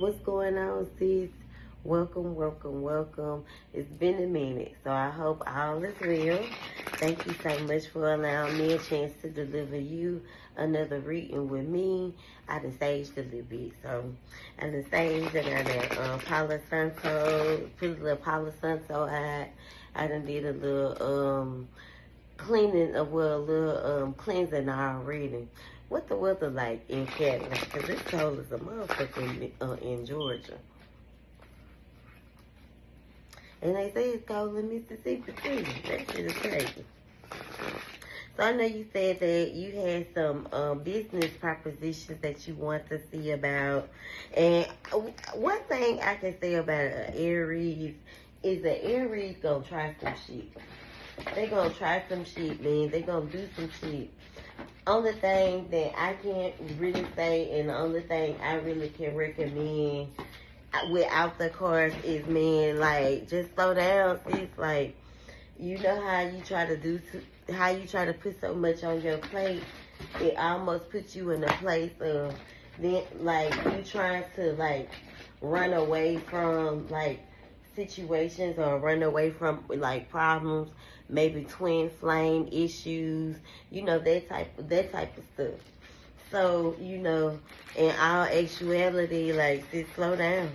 What's going on, sis? Welcome, welcome, welcome. It's been a minute, so I hope all is well. Thank you so much for allowing me a chance to deliver you another reading with me. I done staged a little bit, so I done staged. I got a Palo Santo, put a little Palo Santo out. I done did a little cleaning, a little cleansing already. What the weather like in Cali? Because it's cold as a motherfucker in Georgia. And they say it's cold in Mississippi too. That shit is crazy. So I know you said that you had some business propositions that you want to see about. And one thing I can say about an Aries is that Aries gonna try some shit. They gonna try some shit, man. They gonna do some shit. Only thing that I can't really say, and the only thing I really can recommend without the cards is, man, like, just slow down, sis. Like, you know how you try to put so much on your plate, it almost puts you in a place of, then, like, you trying to, like, run away from, like, situations or run away from, like, problems, maybe twin flame issues, you know, that type of stuff. So, you know, in all actuality, like, just slow down.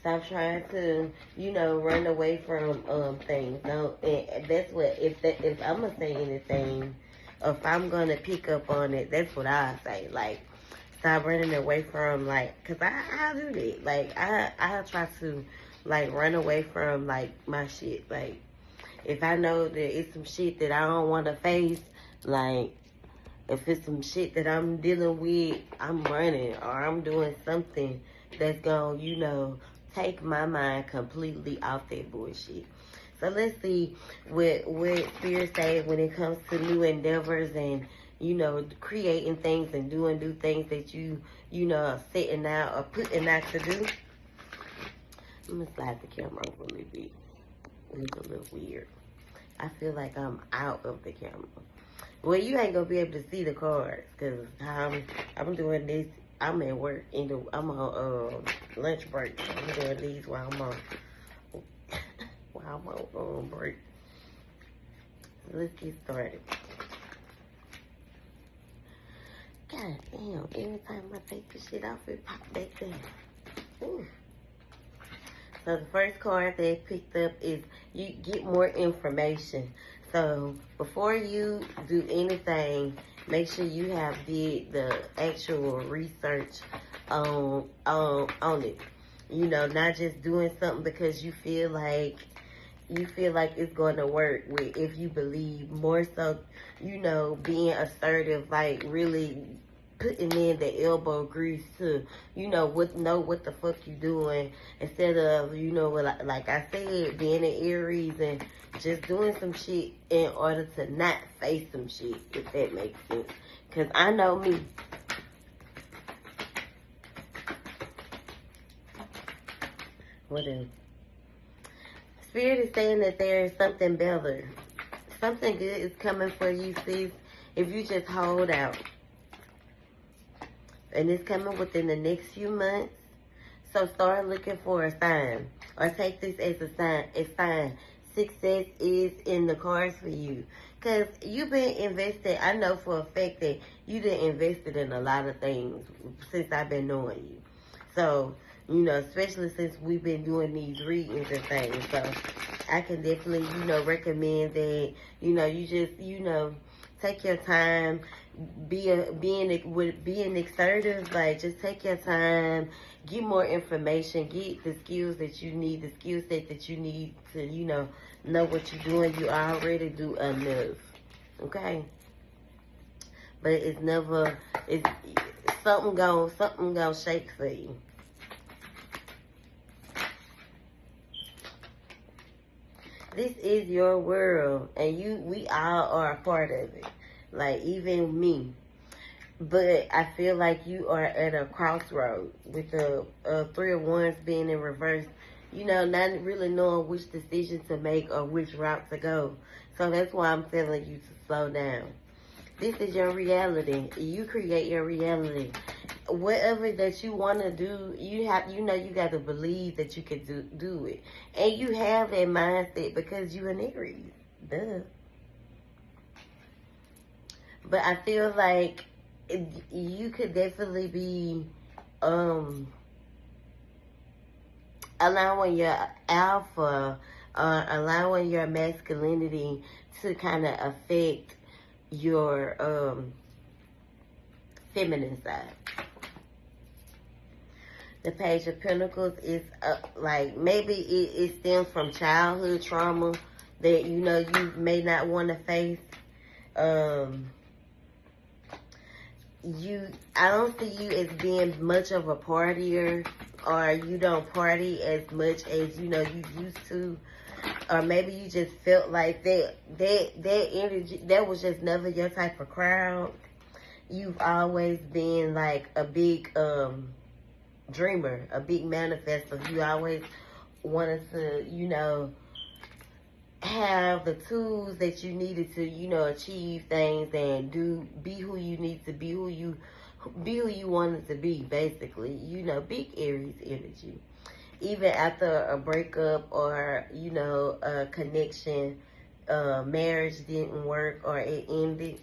Stop trying to, you know, run away from things. Don't. And that's what, if I'm gonna say anything, or if I'm gonna pick up on it, that's what I say. Like, stop running away from, like, cause I do that. Like, I try to, like, run away from, like, my shit. Like, if I know that it's some shit that I don't want to face, like, if it's some shit that I'm dealing with, I'm running, or I'm doing something that's gonna, you know, take my mind completely off that bullshit. So let's see what Spirit say when it comes to new endeavors and, you know, creating things and doing new things that you know, are setting out or putting out to do. I'm gonna slide the camera over a little bit. It looks a little weird. I feel like I'm out of the camera. Well, you ain't gonna be able to see the cards because I'm doing this. I'm at work. I'm on lunch break. So I'm doing these while I'm on break. So let's get started. God damn! Every time I take the shit off, it pops back down. Ooh. So the first card they picked up is you get more information. So before you do anything, make sure you have did the actual research on it. You know, not just doing something because you feel like it's going to work. If you believe, more so, you know, being assertive, like really putting in the elbow grease to, you know what the fuck you doing, instead of, you know, like I said, being an Aries and just doing some shit in order to not face some shit, if that makes sense. Because I know me. What is? Spirit is saying that there is something better. Something good is coming for you, sis, if you just hold out. And it's coming within the next few months. So start looking for a sign. Or take this as a sign. Success is in the cards for you. Because you've been invested. I know for a fact that you done invested in a lot of things since I've been knowing you. So, you know, especially since we've been doing these readings and things. So I can definitely, you know, recommend that, you know, you just, you know, take your time, being assertive, like, just take your time, get more information, get the skills that you need, the skill set that you need to, you know what you're doing. You already do enough, okay? But it's something gonna shake for you. This is your world, and we all are a part of it. Like, even me. But I feel like you are at a crossroad with the Three of Wands being in reverse. You know, not really knowing which decision to make or which route to go. So that's why I'm telling you to slow down. This is your reality. You create your reality. whatever that you want to do, you got to believe that you can do it. And you have that mindset because you an Aries. Duh. But I feel like you could definitely be allowing your alpha, allowing your masculinity to kind of affect your feminine side. The Page of Pentacles is like maybe it stems from childhood trauma that you may not want to face. I don't see you as being much of a partier, or you don't party as much as you used to, or maybe you just felt like that energy, that was just never your type of crowd. You've always been like a big dreamer, a big manifestor. You always wanted to have the tools that you needed to achieve things and be who you need to be, who you wanted to be, basically. Big Aries energy. Even after a breakup or a connection, marriage didn't work or it ended,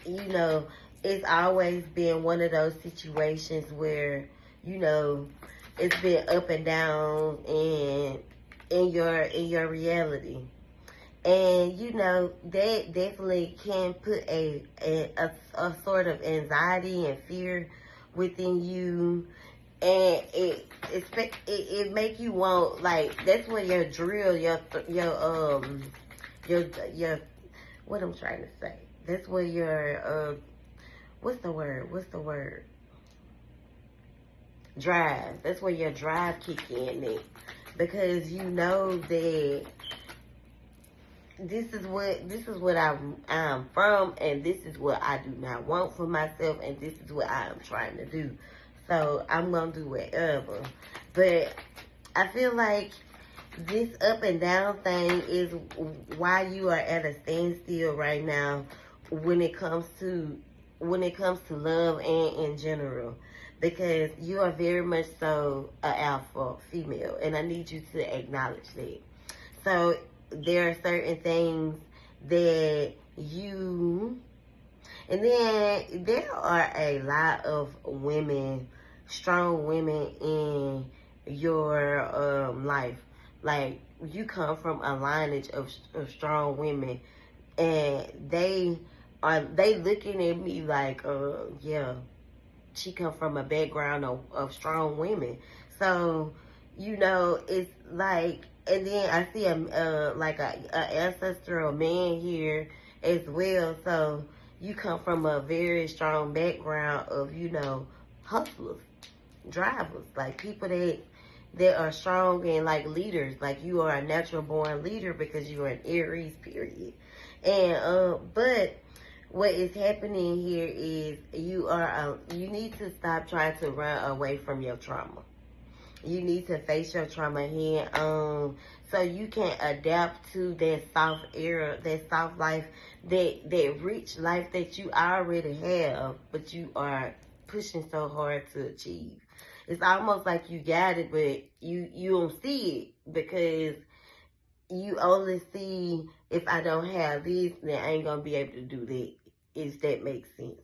it's always been one of those situations where it's been up and down and in your reality. And that definitely can put a sort of anxiety and fear within you, and it make you want, like, that's where your drill, your what I'm trying to say, that's where your what's the word, drive, that's where your drive kick in at. Because that this is what I'm from, and this is what I do not want for myself, and this is what I am trying to do. So I'm gonna do whatever. But I feel like this up and down thing is why you are at a standstill right now when it comes to love and in general. Because you are very much so an alpha female, and I need you to acknowledge that. So there are certain things that and then there are a lot of women, strong women in your life. Like, you come from a lineage of strong women, and they looking at me like, yeah, she come from a background of strong women. So, it's like, and then I see like a ancestral man here as well. So you come from a very strong background of, hustlers, drivers, like people that are strong and like leaders. Like, you are a natural born leader because you are an Aries, period. And but what is happening here is you need to stop trying to run away from your trauma. You need to face your trauma head on, so you can adapt to that soft era, that soft life, that rich life that you already have, but you are pushing so hard to achieve. It's almost like you got it, but you don't see it because you only see, if I don't have this, then I ain't gonna be able to do that. If that makes sense.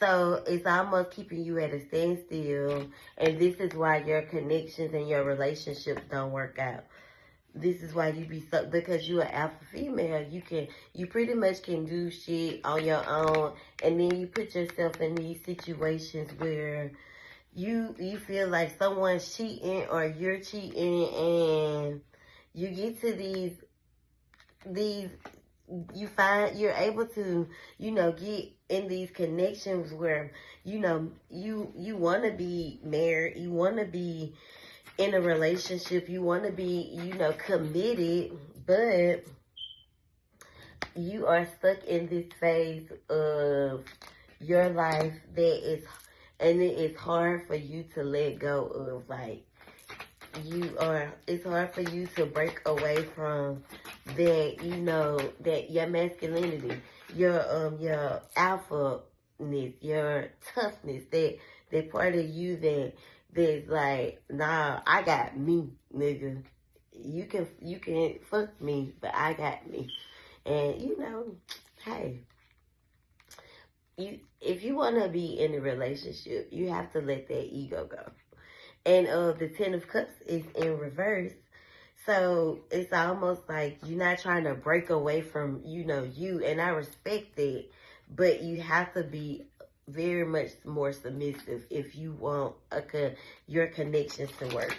So it's almost keeping you at a standstill, and this is why your connections and your relationships don't work out. This is why you be stuck, because you're an alpha female. You pretty much can do shit on your own, and then you put yourself in these situations where you feel like someone's cheating or you're cheating, and you get to these you find you're able to, get in these connections where, you want to be married, you want to be in a relationship, you want to be, committed, but you are stuck in this phase of your life and it is hard for you to let go of. Like, it's hard for you to break away from that, that your masculinity, your alpha your toughness, that part of you that's like, nah, I got me, nigga. You can fuck me, but I got me. And hey, if you wanna be in a relationship, you have to let that ego go. And the Ten of Cups is in reverse. So it's almost like you're not trying to break away from, you. And I respect it, but you have to be very much more submissive if you want your connections to work.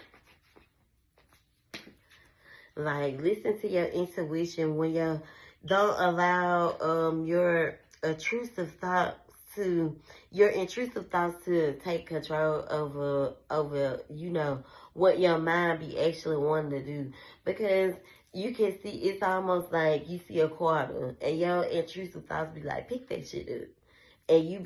Like, listen to your intuition when don't allow your intrusive thoughts to take control over what your mind be actually wanting to do. Because you can see, it's almost like you see a quarter and your intrusive thoughts be like, pick that shit up. And you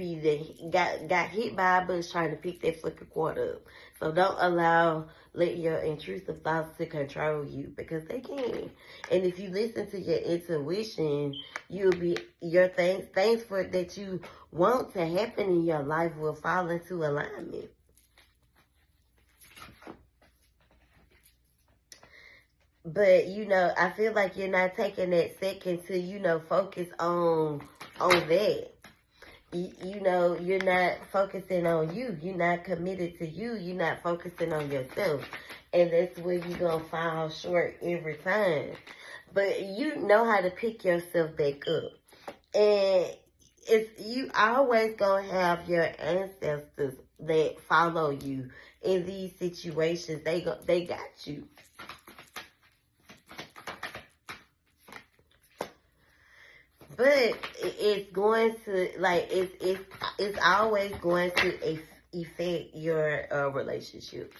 got hit by a bus trying to pick that fucking quarter up. So don't let your intrusive thoughts to control you, because they can. And if you listen to your intuition, things that you want to happen in your life will fall into alignment. But I feel like you're not taking that second to focus on that. You're not focusing on you. You're not committed to you. You're not focusing on yourself. And that's where you're going to fall short every time. But you know how to pick yourself back up. And you always going to have your ancestors that follow you in these situations. They got you. But it's going to, like, it's always going to affect your relationships.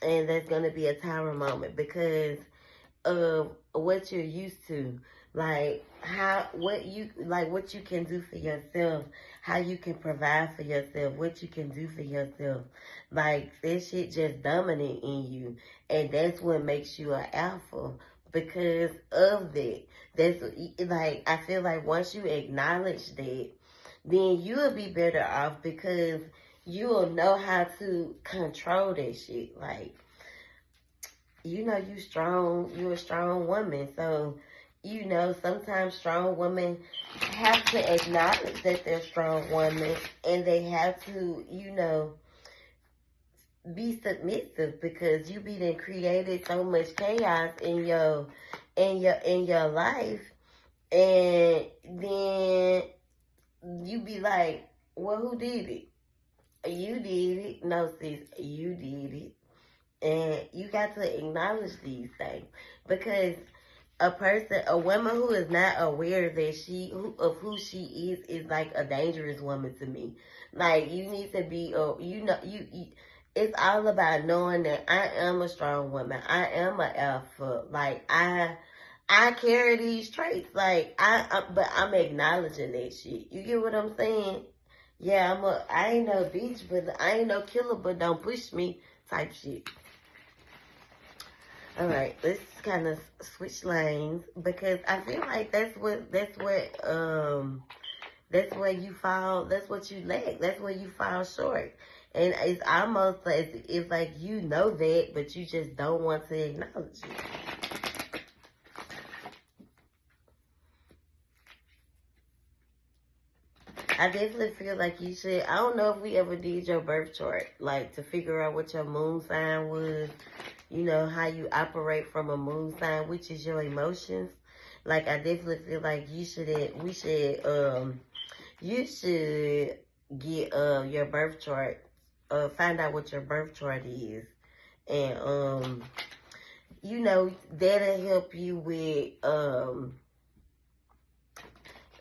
And that's going to be a tiring moment because of what you're used to. Like, what you can do for yourself, how you can provide for yourself, what you can do for yourself. Like, that shit just dominant in you. And that's what makes you an alpha. Because of that. That's like, I feel like once you acknowledge that, then you'll be better off because you'll know how to control that shit. Like, you're a strong woman. So, sometimes strong women have to acknowledge that they're strong women, and they have to, be submissive, because you be done created so much chaos in your life, and then you be like, well, who did it? You did it. No, sis, you did it. And you got to acknowledge these things, because a woman who is not aware that of who she is like a dangerous woman to me. Like, you need to be, it's all about knowing that I am a strong woman. I am an alpha. Like, I carry these traits. Like, but I'm acknowledging that shit. You get what I'm saying? Yeah, I ain't no bitch, but I ain't no killer, but don't push me type shit. All right, let's kind of switch lanes, because I feel like that's where you fall. That's what you lack. That's where you fall short. And it's almost like it's like you know that, but you just don't want to acknowledge it. I definitely feel like you should. I don't know if we ever did your birth chart, like to figure out what your moon sign was. How you operate from a moon sign, which is your emotions. Like, I definitely feel like you should get your birth chart, find out what your birth chart is, and that'll help you with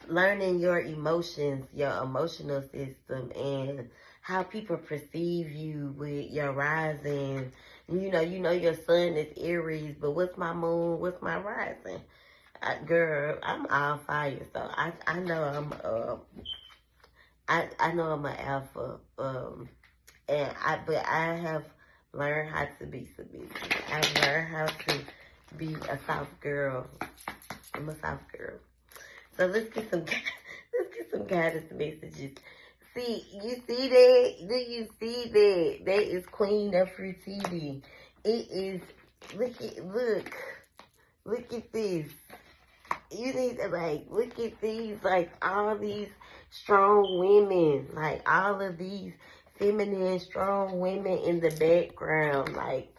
learning your emotions, your emotional system, and how people perceive you with your rising. Your sun is Aries, but what's my moon? What's my rising? Girl, I'm all fire, so I know I know I'm an alpha, but I have learned how to be submissive. I've learned how to be a soft girl. I'm a soft girl. So let's get some some guidance messages. See, you see that? Do you see that? That is Queen of Fruitini. It is, look at this. You need to, like, look at these, like, all these strong women. Like, all of these feminine, strong women in the background. Like,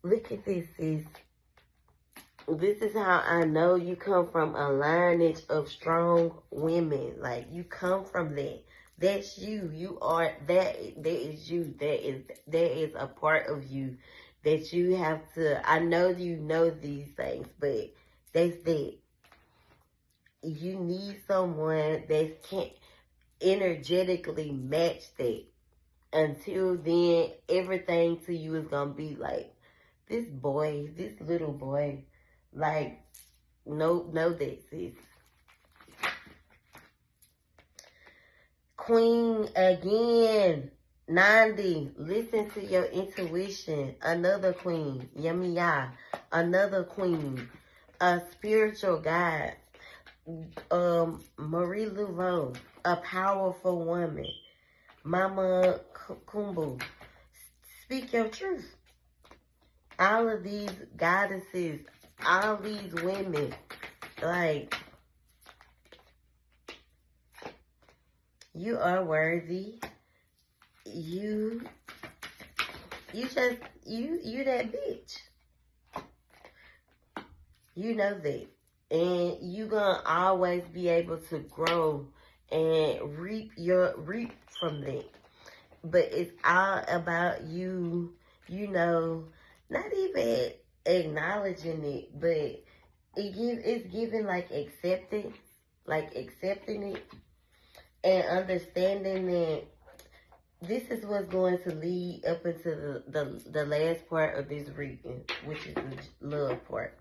look at this, sis. This is how I know you come from a lineage of strong women. Like, you come from that. That's you. You are that. That is you. That is a part of you that you have to. I know you know these things, but that's that. You need someone that can energetically match that. Until then, everything to you is gonna be like this boy, this little boy. Like, no, that, sis. Queen again. 90. Listen to your intuition. Another queen. Yamiya. Another queen. A spiritual guide. Marie Laveau. A powerful woman. Mama Kumbu. Speak your truth. All of these goddesses, all these women, like, you are worthy. You that bitch. You know that. And you gonna always be able to grow and reap from that. But it's all about you, not even acknowledging it, but it's giving like acceptance, like accepting it and understanding that this is what's going to lead up into the last part of this reading, which is the love part.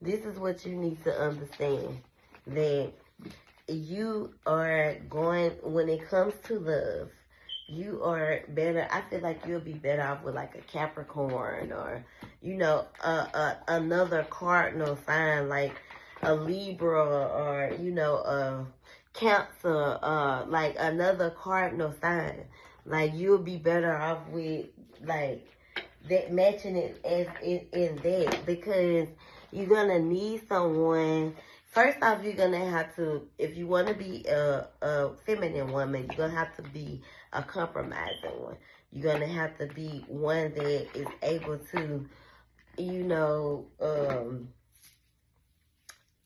This is what you need to understand, that you are going, when it comes to love, you are better. I feel like you'll be better off with like a Capricorn or, another cardinal sign like a Libra or, a Cancer, like another cardinal sign. Like, you'll be better off with like that, matching it as in that, because you're gonna need someone. First off, you're gonna have to, if you want to be a feminine woman, you're gonna have to be a compromising one. You're gonna have to be one that is able to,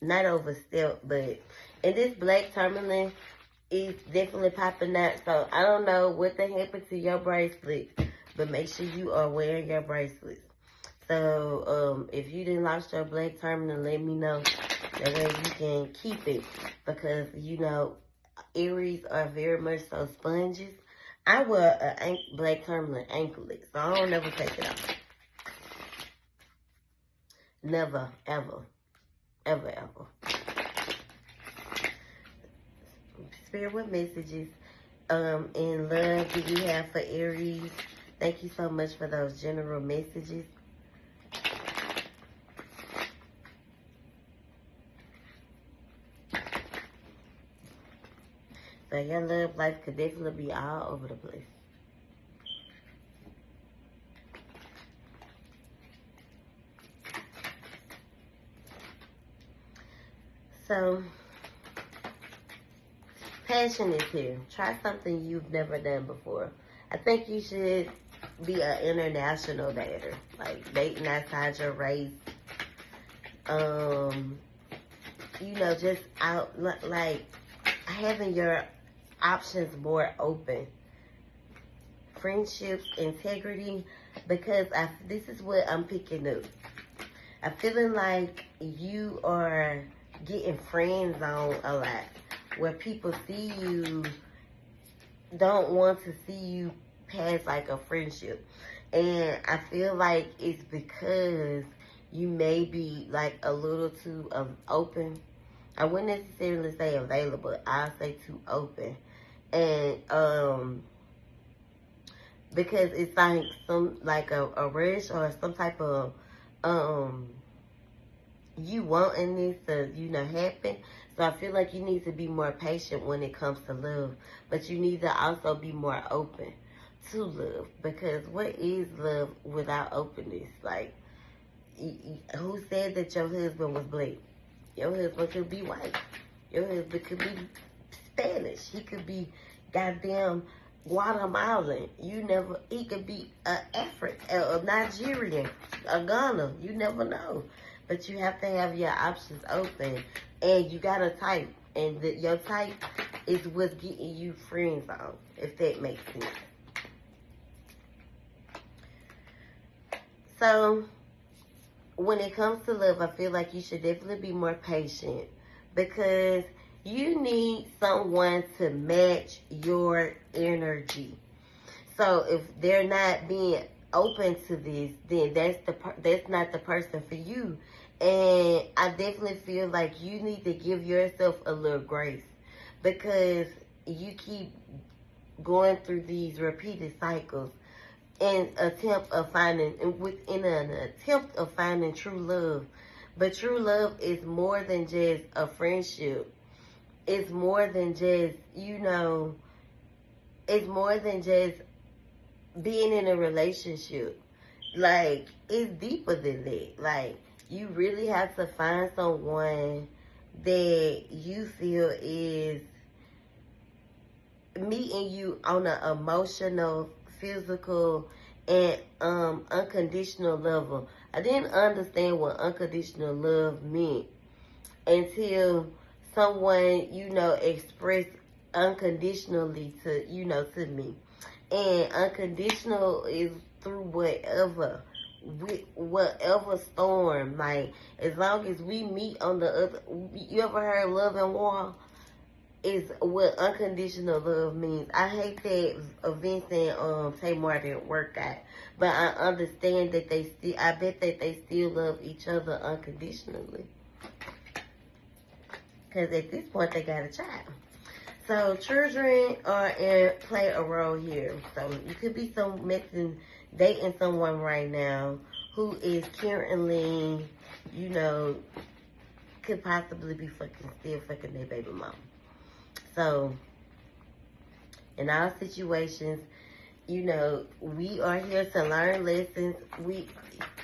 not overstep. But in this black tourmaline, it's definitely popping out. So I don't know what the happened to your bracelet, but make sure you are wearing your bracelets. So if you didn't lost your black tourmaline, let me know. That way you can keep it, because Aries are very much so sponges. I wear a black tourmaline anklet, so I don't never take it off. Never, ever, ever, ever. Spirit, what messages and love do you have for Aries? Thank you so much for those general messages. So your love life could definitely be all over the place. So, passion is here. Try something you've never done before. I think you should be an international dater. Like, dating outside your race. Just out, like, having your options more open. Friendships, integrity, because this is what I'm picking up. I'm feeling like you are getting friend zoned a lot, where people see you, don't want to see you past like a friendship. And I feel like it's because you may be like a little too open. I wouldn't necessarily say available. I'll say too open. And because it's like a rush or some type of you wanting this to, happen. So I feel like you need to be more patient when it comes to love. But you need to also be more open to love. Because what is love without openness? Like, who said that your husband was black? Your husband could be white. Your husband could be Spanish. He could be goddamn Guatemalan. He could be a Nigerian, a Ghana. You never know. But you have to have your options open. And you got to type. And your type is what's getting you friends on, if that makes sense. So, when it comes to love, I feel like you should definitely be more patient. Because you need someone to match your energy. So if they're not being open to this, then that's not the person for you. And I definitely feel like you need to give yourself a little grace, because you keep going through these repeated cycles within an attempt of finding true love. But true love is more than just a friendship. It's more than just, it's more than just being in a relationship. Like, it's deeper than that. Like, you really have to find someone that you feel is meeting you on an emotional, physical, and unconditional level. I didn't understand what unconditional love meant until someone, expressed unconditionally to me. And unconditional is through whatever storm. Like, as long as we meet on the other, you ever heard love and war? Is what unconditional love means. I hate that Vince and Tamar didn't work out, but I understand that I bet that they still love each other unconditionally. Because at this point, they got a child. So children play a role here. So you could be dating someone right now who is currently, could possibly be still fucking their baby mama. So, in all situations, we are here to learn lessons.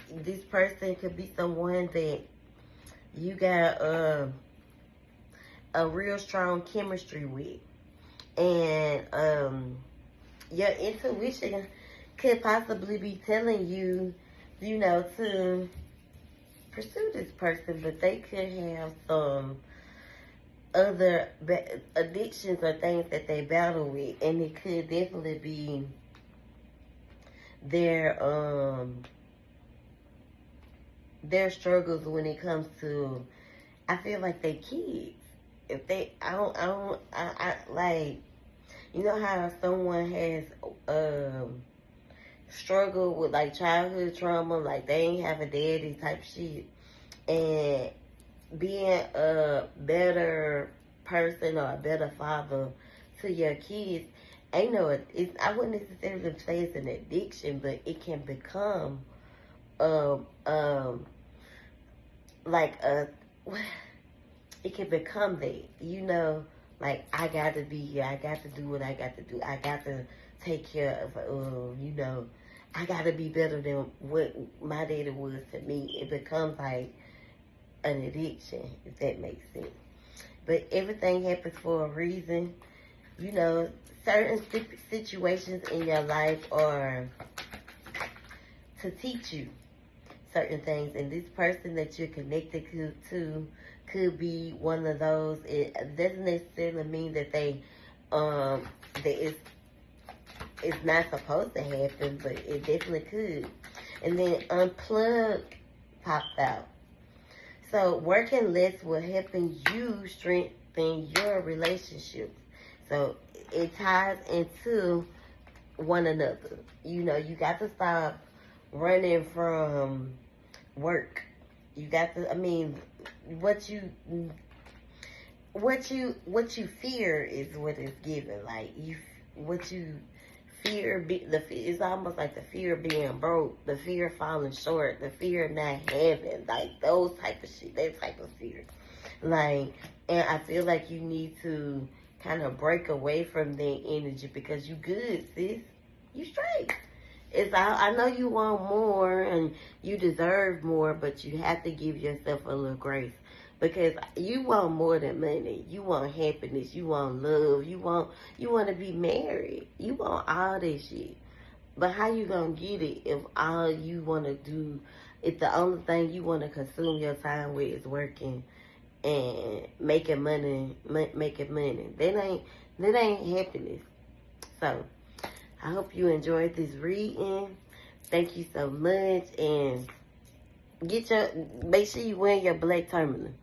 This person could be someone that you got a real strong chemistry with. And your intuition could possibly be telling you, to pursue this person, but they could have some other addictions or things that they battle with, and it could definitely be their struggles when it comes to, I feel like they kids. If they, I like, how someone has struggled with like childhood trauma, like they ain't have a daddy type shit, and being a better person or a better father to your kids, I wouldn't necessarily say it's an addiction, but it can become it can become that, like, I got to be here, I got to do what I got to do, I got to take care of, I got to be better than what my daddy was to me. It becomes like an addiction, if that makes sense. But everything happens for a reason. Certain situations in your life are to teach you certain things, and this person that you're connected to could be one of those. It doesn't necessarily mean that it's not supposed to happen, but it definitely could. And then unplug popped out. So working less will help you strengthen your relationships. So it ties into one another. You got to stop running from work. You got to, what you fear is what is given. Like, what you It's almost like the fear of being broke, the fear of falling short, the fear of not having, like those type of shit, that type of fear. Like, and I feel like you need to kind of break away from that energy because you good, sis. You straight. I know you want more and you deserve more, but you have to give yourself a little grace because you want more than money. You want happiness. You want love. You want to be married. You want all this shit. But how you gonna get it if all you want to do, if the only thing you want to consume your time with is working and making money, making money? That ain't happiness. So I hope you enjoyed this reading. Thank you so much, and make sure you wear your black tourmaline.